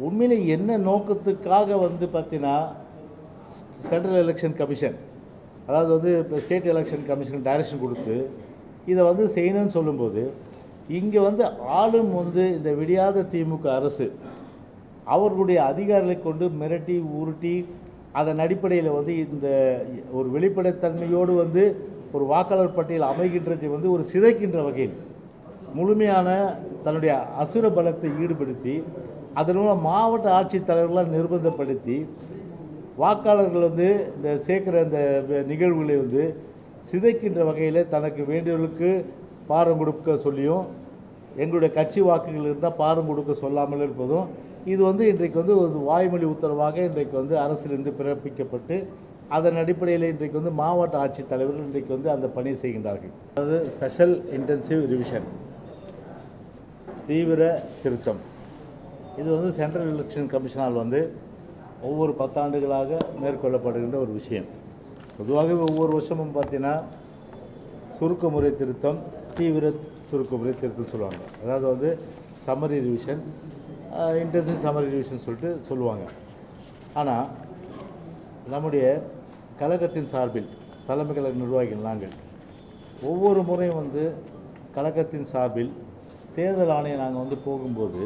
உண்மையிலே என்ன நோக்கத்துக்காக வந்து பார்த்தீங்கன்னா சென்ட்ரல் எலெக்ஷன் கமிஷன், அதாவது வந்து இப்போ ஸ்டேட் எலெக்ஷன் கமிஷன் டைரக்ஷன் கொடுத்து இதை வந்து செய்யணும்னு சொல்லும்போது, இங்கே வந்து ஆளும் வந்து இந்த விடியாத திமுக அரசு அவர்களுடைய அதிகாரிகளை கொண்டு மிரட்டி உருட்டி அதன் அடிப்படையில் வந்து இந்த ஒரு வெளிப்படைத்தன்மையோடு வந்து ஒரு வாக்காளர் பட்டியல் அமைகின்றதை வந்து ஒரு சிதைக்கின்ற வகையில் முழுமையான தன்னுடைய அசுர பலத்தை ஈடுபடுத்தி அதன் மூலம் மாவட்ட ஆட்சித்தலைவர்களால் நிர்பந்தப்படுத்தி வாக்காளர்கள் வந்து இந்த சேர்க்குற இந்த நிகழ்வுகளை வந்து சிதைக்கின்ற வகையில் தனக்கு வேண்டியவர்களுக்கு பாரம் கொடுக்க சொல்லியும் எங்களுடைய கட்சி வாக்குகள் இருந்தால் பாரம் கொடுக்க சொல்லாமல் இருப்பதும் இது வந்து இன்றைக்கு வந்து ஒரு வாய்மொழி உத்தரவாக இன்றைக்கு வந்து அரசிலிருந்து பிறப்பிக்கப்பட்டு அதன் அடிப்படையில் இன்றைக்கு வந்து மாவட்ட ஆட்சித்தலைவர்கள் இன்றைக்கு வந்து அந்த பணி செய்கின்றார்கள். அதாவது ஸ்பெஷல் இன்டென்சிவ் ரிவிஷன், தீவிர திருத்தம். இது வந்து சென்ட்ரல் எலெக்ஷன் கமிஷனால் வந்து ஒவ்வொரு 10 ஆண்டுகளாக மேற்கொள்ளப்படுகின்ற ஒரு விஷயம். பொதுவாகவே ஒவ்வொரு வருஷமும் பார்த்தீங்கன்னா சுருக்கமுறை திருத்தம், தீவிர சுருக்கமுறை திருத்தம் சொல்லுவாங்க. அதாவது வந்து summary revision, intensive summary revision சொல்லிட்டு சொல்லுவாங்க. ஆனால் நம்முடைய கழகத்தின் சார்பில் தலைமை கழக நிர்வாகிகள் நாங்கள் ஒவ்வொரு முறையும் வந்து கழகத்தின் சார்பில் தேர்தல் ஆணையம் நாங்கள் வந்து போகும்போது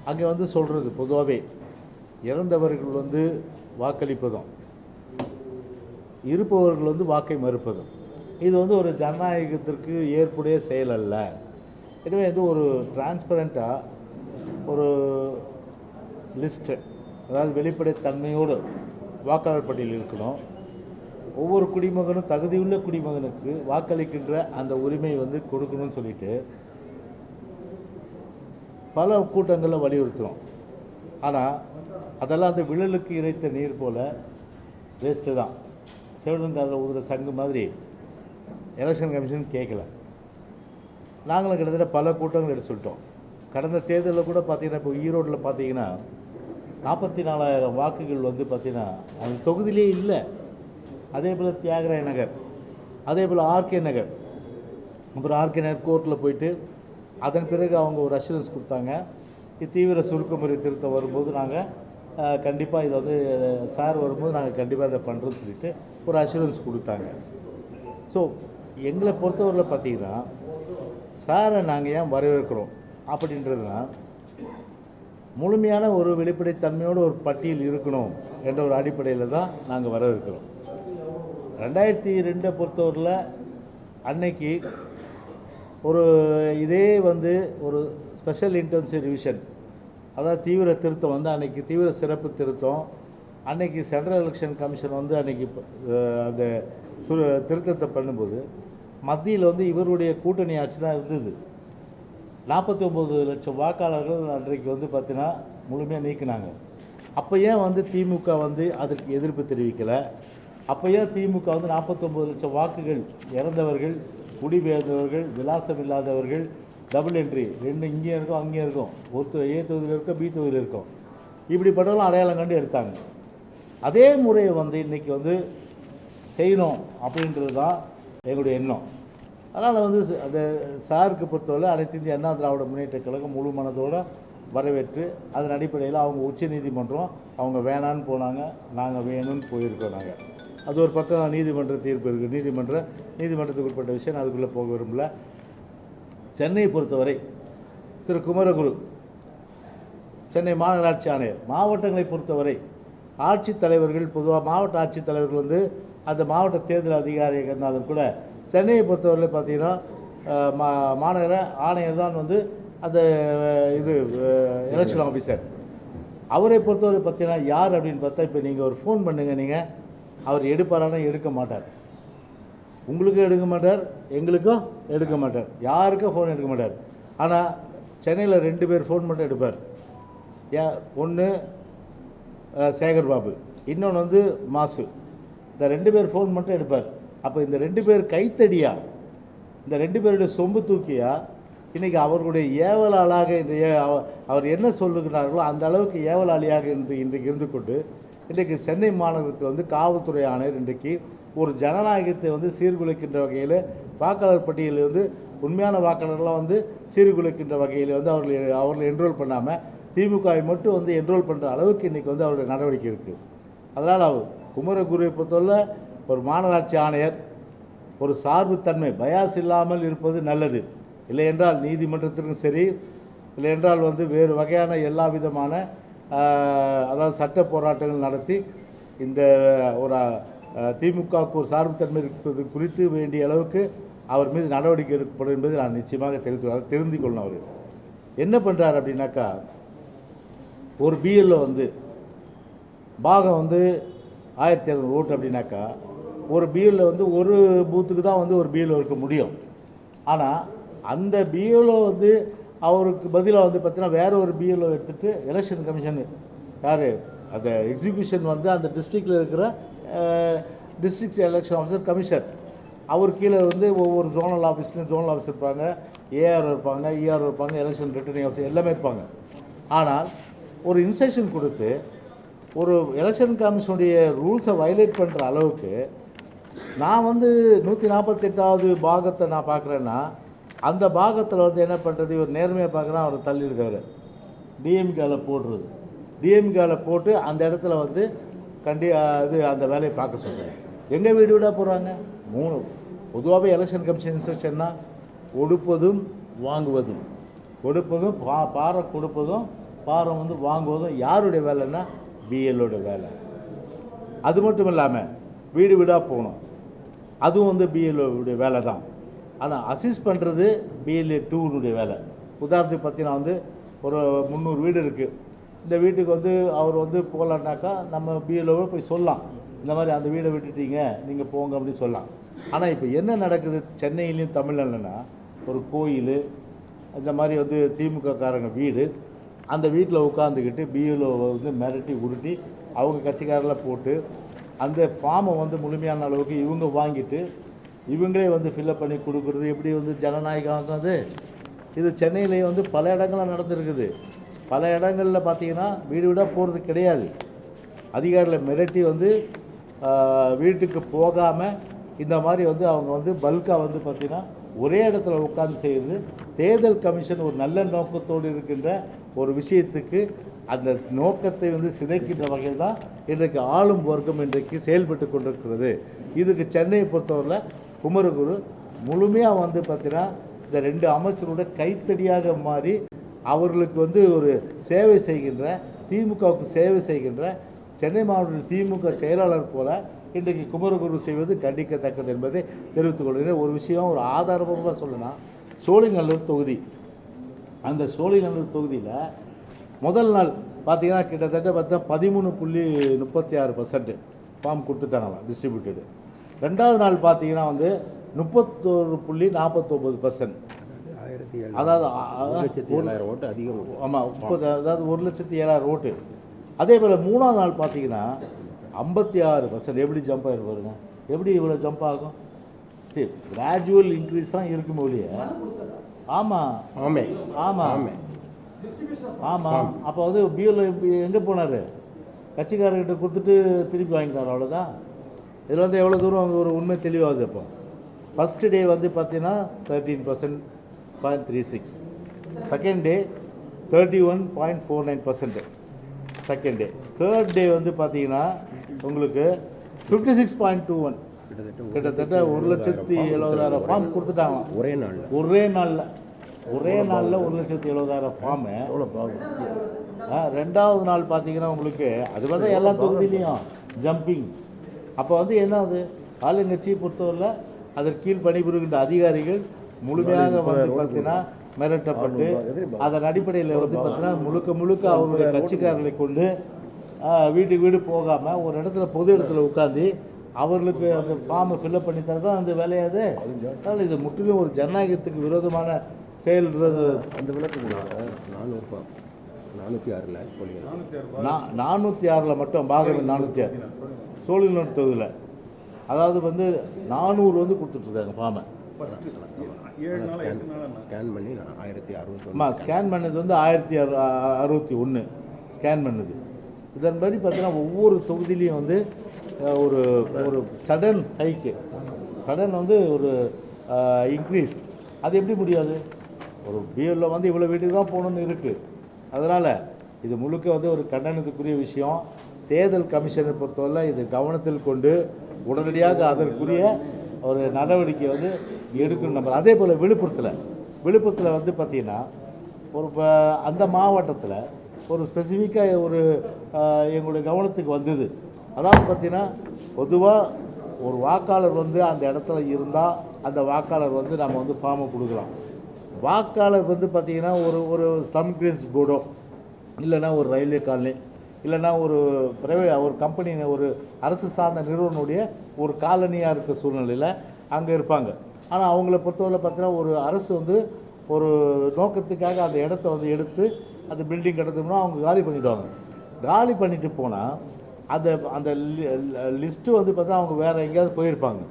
அங்கே வந்து சொல்கிறது பொதுவாகவே இறந்தவர்கள் வந்து வாக்களிப்பதும் இருப்பவர்கள் வந்து வாக்கை மறுப்பதும் இது வந்து ஒரு ஜனநாயகத்திற்கு ஏற்புடைய செயல் அல்ல. எனவே வந்து ஒரு டிரான்ஸ்பரண்ட்டாக ஒரு லிஸ்ட்டு, அதாவது வெளிப்படைத்தன்மையோடு வாக்காளர் பட்டியல் இருக்கணும். ஒவ்வொரு குடிமகனும் தகுதியுள்ள குடிமகனுக்கு வாக்களிக்கின்ற அந்த உரிமையை வந்து கொடுக்கணும்னு சொல்லிட்டு பல கூட்டங்களில் வலியுறுத்துகிறோம். ஆனால் அதெல்லாம் அந்த விழலுக்கு இறைத்த நீர் போல் வேஸ்ட்டு தான். செவிடங்காதில் ஊதுற சங்கு மாதிரி எலெக்ஷன் கமிஷன் கேட்கல. நாங்களும் கிட்டத்தட்ட பல கூட்டங்கள் எடுத்து சொல்லிட்டோம். கடந்த தேர்தலில் கூட பார்த்திங்கன்னா இப்போ ஈரோட்டில் பார்த்தீங்கன்னா 44,000 வாக்குகள் வந்து பார்த்திங்கன்னா அந்த தொகுதியிலே இல்லை. அதே போல் தியாகராய நகர், அதே போல் ஆர்கே நகர், அப்புறம் ஆர்கே நகர் கோர்ட்டில் போயிட்டு அதன் பிறகு அவங்க ஒரு அஷூரன்ஸ் கொடுத்தாங்க. தீவிர சுருக்கமுறை திருத்தம் வரும்போது நாங்கள் கண்டிப்பாக இதை வந்து சார் வரும்போது நாங்கள் கண்டிப்பாக இதை பண்ணுறோன்னு சொல்லிட்டு ஒரு அஷூரன்ஸ் கொடுத்தாங்க. ஸோ எங்களை பொறுத்தவரையில் பார்த்திங்கன்னா சாரை நாங்கள் ஏன் வரவேற்கிறோம் அப்படின்றதுனா, முழுமையான ஒரு வெளிப்படைத்தன்மையோடு ஒரு பட்டியல் இருக்கணும் என்ற ஒரு அடிப்படையில் தான் நாங்கள் வரவேற்கிறோம். 2002 பொறுத்தவரையில் அன்னைக்கு ஒரு இதே வந்து ஒரு ஸ்பெஷல் இன்டென்சிவ் ரிவிஷன், அதாவது தீவிர திருத்தம் வந்து அன்றைக்கி தீவிர சிறப்பு திருத்தம் அன்றைக்கி சென்ட்ரல் எலெக்ஷன் கமிஷன் வந்து அன்றைக்கி அந்த திருத்தத்தை பண்ணும்போது மத்தியில் வந்து இவருடைய கூட்டணி ஆட்சி தான் இருந்தது. 49 லட்சம் வாக்காளர்கள் அன்றைக்கு வந்து பார்த்திங்கன்னா முழுமையாக நீக்கினாங்க. அப்போ ஏன் வந்து திமுக வந்து அதற்கு எதிர்ப்பு தெரிவிக்கலை? அப்போ ஏன் திமுக வந்து 49 லட்சம் வாக்குகள் இறந்தவர்கள், குடிபெயர்ந்தவர்கள், விலாசம் இல்லாதவர்கள், டபுள் என்ட்ரி 2 இங்கேயும் இருக்கும் அங்கேயும் இருக்கும், ஒருத்தர் ஏ தொகுதியில் இருக்கும் பி தொகுதியில் இருக்கும், இப்படிப்பட்டவங்களும் அடையாளம் கண்டு எடுத்தாங்க. அதே முறையை வந்து இன்றைக்கி வந்து செய்யணும் அப்படின்றது தான் எங்களுடைய எண்ணம். அதனால் வந்து அந்த சாருக்கு பொறுத்தவரை அனைத்து இந்திய அண்ணா திராவிட முன்னேற்ற கழகம் முழு மனதோடு வரவேற்று அதன் அடிப்படையில் அவங்க உச்சநீதிமன்றம் அவங்க வேணான்னு போனாங்க, நாங்கள் வேணும்னு போயிருக்கோம். நாங்கள் அது ஒரு பக்கம் நீதிமன்ற தீர்ப்பு இருக்குது, நீதிமன்றத்துக்கு உட்பட்ட விஷயம், அதுக்குள்ளே போக விரும்பல. சென்னையை பொறுத்தவரை திரு குமரகுரு, சென்னை மாநகராட்சி ஆணையர், மாவட்டங்களை பொறுத்தவரை ஆட்சித்தலைவர்கள், பொதுவாக மாவட்ட ஆட்சித்தலைவர்கள் வந்து அந்த மாவட்ட தேர்தல் அதிகாரியாக இருந்தாலும் கூட சென்னையை பொறுத்தவரையில் பார்த்திங்கன்னா மாநகர ஆணையர் தான் வந்து அந்த இது எலெக்ஷன் ஆஃபீஸர். அவரை பொறுத்தவரை பார்த்தீங்கன்னா யார் அப்படின்னு பார்த்தா, இப்போ நீங்கள் ஒரு ஃபோன் பண்ணுங்கள், நீங்கள் அவர் எடுப்பாரானா எடுக்க மாட்டார், உங்களுக்கும் எடுக்க மாட்டார், எங்களுக்கும் எடுக்க மாட்டார், யாருக்கும் ஃபோன் எடுக்க மாட்டார். ஆனால் சென்னையில் 2 பேர் ஃபோன் மட்டும் எடுப்பார். ஒன்று சேகர் பாபு, இன்னொன்று வந்து மாசு. இந்த 2 பேர் ஃபோன் மட்டும் எடுப்பார். அப்போ இந்த 2 பேர் கைத்தடியா, இந்த 2 பேருடைய சொம்பு தூக்கியா இன்றைக்கி அவர்களுடைய ஏவலாளாக அவர் என்ன சொல்லுகிறார்களோ அந்த அளவுக்கு ஏவலாளியாக இன்றைக்கு இருந்து கொண்டு இன்றைக்கு சென்னை மாநகரத்தில் வந்து காவல்துறை ஆணையர் இன்றைக்கு ஒரு ஜனநாயகத்தை வந்து சீர்குலைக்கின்ற வகையில் வாக்காளர் பட்டியலில் வந்து உண்மையான வாக்காளர்கள்லாம் வந்து சீர்குலைக்கின்ற வகையில் வந்து அவர்கள் என்ரோல் பண்ணாமல் திமுகவை மட்டும் வந்து என்ரோல் பண்ணுற அளவுக்கு இன்றைக்கி வந்து அவருடைய நடவடிக்கை இருக்குது. அதனால் அவர் குமரகுருவை பொறுத்தவரை ஒரு மாநகராட்சி ஆணையர் ஒரு சார்புத்தன்மை பயாஸ் இல்லாமல் இருப்பது நல்லது. இல்லை என்றால் நீதிமன்றத்திற்கும் சரி, இல்லை என்றால் வந்து வேறு வகையான எல்லா விதமான அதாவது சட்ட போராட்டங்கள் நடத்தி இந்த ஒரு திமுகவுக்கு ஒரு சார்புத்தன்மை இருப்பது குறித்து வேண்டிய அளவுக்கு அவர் மீது நடவடிக்கை எடுக்கப்படும் என்பதை நான் நிச்சயமாக தெரிந்து கொள்ளணும். அவர் என்ன பண்ணுறார் அப்படின்னாக்கா, ஒரு பிஎல்ஓ வந்து பாகம் வந்து 1200 ஓட்டு அப்படின்னாக்கா, ஒரு பிஎல்ஓ வந்து ஒரு பூத்துக்கு தான் வந்து ஒரு பிஎல்ஓ இருக்க முடியும். ஆனால் அந்த பிஎல்ஓ வந்து அவருக்கு பதிலாக வந்து பார்த்தீங்கன்னா வேற ஒரு பிஎல்ஓ எடுத்துகிட்டு எலெக்ஷன் கமிஷன் யார் அந்த எக்ஸிக்யூஷன் வந்து அந்த டிஸ்ட்ரிக்டில் இருக்கிற டிஸ்ட்ரிக்ட் எலெக்ஷன் ஆஃபீஸர் கமிஷனர் அவர் கீழே வந்து ஒவ்வொரு ஜோனல் ஆஃபீஸ்லையும் ஜோனல் ஆஃபீஸ் இருப்பாங்க, ஏஆர் இருப்பாங்க, இஆர் இருப்பாங்க, எலெக்ஷன் ரிட்டர்னிங் ஆஃபீஸர் எல்லாமே இருப்பாங்க. ஆனால் ஒரு இன்ஸ்ட்ரக்ஷன் கொடுத்து ஒரு எலெக்ஷன் கமிஷனுடைய ரூல்ஸை வயலேட் பண்ணுற அளவுக்கு நான் வந்து 148வது பாகத்தை நான் பார்க்குறேன்னா அந்த பாகத்தில் வந்து என்ன பண்ணுறது, இவர் நேர்மையாக பார்க்குறேன் அவர் தள்ளிடுக்காரு டிஎம்கேல போடுறது. டிஎம்கேல போட்டு அந்த இடத்துல வந்து இது அந்த வேலையை பார்க்க சொல்கிறேன். எங்கே வீடு வீடாக போகிறாங்க 3. பொதுவாகவே எலெக்ஷன் கமிஷன் இன்ஸ்ட்ரக்ஷன்னா கொடுப்பதும் வாங்குவதும், கொடுப்பதும் பாரை கொடுப்பதும் பாரை வந்து வாங்குவதும் யாருடைய வேலைன்னா பிஎல்ஓட வேலை. அது மட்டும் இல்லாமல் வீடு வீடாக போகணும், அதுவும் வந்து பிஎல்ஓடைய வேலை தான். ஆனால் அசிஸ்ட் பண்ணுறது பிஎல்ஏ 2னுடைய வேலை. உதாரணத்துக்கு பார்த்தீங்கன்னா வந்து ஒரு 300 வீடு இருக்குது. இந்த வீட்டுக்கு வந்து அவர் வந்து போகலான்னாக்கா நம்ம பிஎல்ஓவை போய் சொல்லலாம், இந்த மாதிரி அந்த வீடை விட்டுட்டீங்க நீங்கள் போங்க அப்படின்னு சொல்லலாம். ஆனால் இப்போ என்ன நடக்குது சென்னையிலையும் தமிழ்நாடுனா, ஒரு கோயில் இந்த மாதிரி வந்து திமுககாரங்க வீடு, அந்த வீட்டில் உட்காந்துக்கிட்டு பிஎல்ஓவை வந்து மிரட்டி உருட்டி அவங்க கட்சிக்காரில் போட்டு அந்த ஃபார்மை வந்து முழுமையான அளவுக்கு இவங்க வாங்கிட்டு இவங்களே வந்து ஃபில்லப் பண்ணி கொடுக்குறது எப்படி வந்து ஜனநாயகம் அது. இது சென்னையிலேயே வந்து பல இடங்கள்லாம் நடந்துருக்குது. பல இடங்களில் பார்த்தீங்கன்னா வீடு வீடாக போகிறது கிடையாது. அதிகாரிகளை மிரட்டி வந்து வீட்டுக்கு போகாமல் இந்த மாதிரி வந்து அவங்க வந்து பல்காக வந்து பார்த்திங்கன்னா ஒரே இடத்துல உட்கார்ந்து செய்கிறது. தேர்தல் கமிஷன் ஒரு நல்ல நோக்கத்தோடு இருக்கின்ற ஒரு விஷயத்துக்கு அந்த நோக்கத்தை வந்து சிதைக்கின்ற வகையில் தான் இன்றைக்கு ஆளும் வர்க்கம் இன்றைக்கு செயல்பட்டு கொண்டிருக்கிறது. இதுக்கு சென்னையை பொறுத்தவரையில் குமரகுரு முழுமையாக வந்து பார்த்திங்கன்னா இந்த 2 அமைச்சரோட கைத்தடியாக மாறி அவர்களுக்கு வந்து ஒரு சேவை செய்கின்ற, திமுகவுக்கு சேவை செய்கின்ற சென்னை மாவட்ட திமுக செயலாளர் போல இன்றைக்கு குமரகுரு செய்வது கண்டிக்கத்தக்கது என்பதை தெரிவித்துக் கொள்கிறேன். ஒரு விஷயம் ஒரு ஆதாரபூர்வமாக சொல்லணும்னா, சோழிங்கநல்லூர் தொகுதி, அந்த சோழிங்கநல்லூர் தொகுதியில் முதல் நாள் பார்த்தீங்கன்னா கிட்டத்தட்ட பார்த்தா 13.36% ஃபார்ம் கொடுத்துட்டாங்களாம் டிஸ்ட்ரிபியூட்டடு. 2வது நாள் பார்த்தீங்கன்னா வந்து 31.49%, அதாவது 1,07,000 ஓட்டு அதிகம். ஆமாம், அதாவது 1,07,000 ஓட்டு. அதே போல் 3வது நாள் பார்த்தீங்கன்னா 56%. எப்படி ஜம்ப் ஆகிட்டு பாருங்க, எப்படி இவ்வளோ ஜம்ப் ஆகும்? சரி, கிராஜுவல் இன்க்ரீஸ் தான் இருக்கும் ஒழிய. ஆமாம் ஆமாம் ஆமாம் ஆமாம். அப்போ வந்து பிஎல் எங்கே போனார்? கட்சிக்காரர்கிட்ட கொடுத்துட்டு திருப்பி வாங்கிட்டார், அவ்வளோதான். இதில் வந்து எவ்வளோ தூரம் ஒரு உண்மை தெளிவாகுது. அப்போ ஃபஸ்ட்டு டே வந்து பார்த்தீங்கன்னா 13.36, second day 31.49%, second day. Third day வந்து பார்த்தீங்கன்னா உங்களுக்கு 56.21, கிட்டத்தட்ட 1,70,70,000 ஃபார்ம் கொடுத்துட்டாங்க ஒரே நாளில். 1,70,70,000 ஃபார்மு. 2வது நாள் பார்த்தீங்கன்னா உங்களுக்கு அது வந்து எல்லா தொகுதியிலையும் ஜம்பிங். அப்போ வந்து என்ன ஆகுது, ஆளுங்கட்சியை பொறுத்தவரையில் அதற்கு கீழ் பணிபுரிகின்ற அதிகாரிகள் முழுமையாக வந்து பார்த்தீங்கன்னா மிரட்டப்பட்டு அதன் அடிப்படையில் வந்து பார்த்தீங்கன்னா முழுக்க அவருடைய கட்சிக்காரர்களை கொண்டு வீட்டுக்கு வீடு போகாமல் ஒரு இடத்துல பொது இடத்துல உட்காந்து அவர்களுக்கு அந்த ஃபார்மை ஃபில்அப் பண்ணி தரதான் அந்த வேலையாது. அதனால் இது முற்றிலும் ஒரு ஜனநாயகத்துக்கு விரோதமான செயல்ன்றது. அந்த விளக்கு 406 மட்டும் பாகமே 406 சோழிங்கநல்லூர் தொகுதியில், அதாவது வந்து 400 வந்து கொடுத்துட்ருக்காங்க ஃபார்மை. ஸ்கேன் பண்ணி 1060. ஸ்கேன் பண்ணது வந்து 1061 ஸ்கேன் பண்ணது. இதன்படி பார்த்தீங்கன்னா ஒவ்வொரு தொகுதியிலையும் வந்து ஒரு ஒரு சடன் ஹைக்கு, சடன் வந்து ஒரு இன்க்ரீஸ். அது எப்படி முடியாது? ஒரு பிஎல்ல வந்து இவ்வளோ வீட்டுக்கு தான் போகணுன்னு இருக்குது. அதனால் இது முழுக்க வந்து ஒரு கண்டனத்துக்குரிய விஷயம். தேர்தல் கமிஷனை பொறுத்தவரை இது கவனத்தில் கொண்டு உடனடியாக அதற்குரிய ஒரு நடவடிக்கை வந்து எடுக்கணும். நம்ம அதே போல் விழுப்புரத்தில் வந்து பார்த்திங்கன்னா ஒரு அந்த மாவட்டத்தில் ஒரு ஸ்பெசிஃபிக்காக ஒரு எங்களுடைய கவனத்துக்கு வந்தது. அதாவது பார்த்திங்கன்னா பொதுவாக ஒரு வாக்காளர் வந்து அந்த இடத்துல இருந்தால் அந்த வாக்காளர் வந்து நம்ம வந்து ஃபார்மை கொடுக்கலாம். வாக்காளர் வந்து பார்த்திங்கன்னா ஒரு ஸ்லம் கிரீன்ஸ் போர்டோ இல்லைன்னா ஒரு ரயில்வே காலனி இல்லைன்னா ஒரு ஒரு கம்பெனி ஒரு அரசு சார்ந்த நிறுவனுடைய ஒரு காலனியாக இருக்க சூழ்நிலையில் அங்கே இருப்பாங்க. ஆனால் அவங்கள பொறுத்தவரை பார்த்தீங்கன்னா ஒரு அரசு வந்து ஒரு நோக்கத்துக்காக அந்த இடத்த வந்து எடுத்து அந்த பில்டிங் கட்டணும்னா அவங்க காலி பண்ணிவிடுவாங்க. காலி பண்ணிட்டு போனால் அந்த லிஸ்ட்டு வந்து பார்த்தா அவங்க வேறு எங்கேயாவது போயிருப்பாங்க.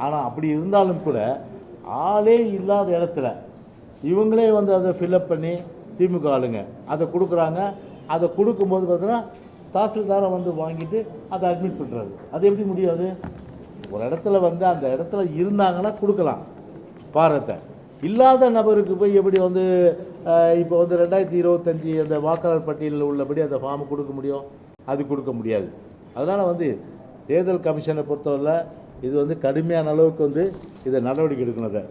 ஆனால் அப்படி இருந்தாலும் கூட ஆளே இல்லாத இடத்துல இவங்களே வந்து அதை ஃபில்அப் பண்ணி திமுக ஆளுங்க அதை கொடுக்குறாங்க. அதை கொடுக்கும்போது பார்த்தீங்கன்னா தாசில்தாரை வந்து வாங்கிட்டு அதை அட்மிட் பண்ணுறாரு. அது எப்படி முடியாது? ஒரு இடத்துல வந்து அந்த இடத்துல இருந்தாங்கன்னா கொடுக்கலாம் பாரத்தை. இல்லாத நபருக்கு போய் எப்படி வந்து இப்போ வந்து 2025 அந்த வாக்காளர் பட்டியலில் உள்ளபடி அந்த ஃபார்மை கொடுக்க முடியும்? அது கொடுக்க முடியாது. அதனால் வந்து தேர்தல் கமிஷனை பொறுத்தவரை இது வந்து கடுமையான அளவுக்கு வந்து இதை நடவடிக்கை எடுக்கணும்.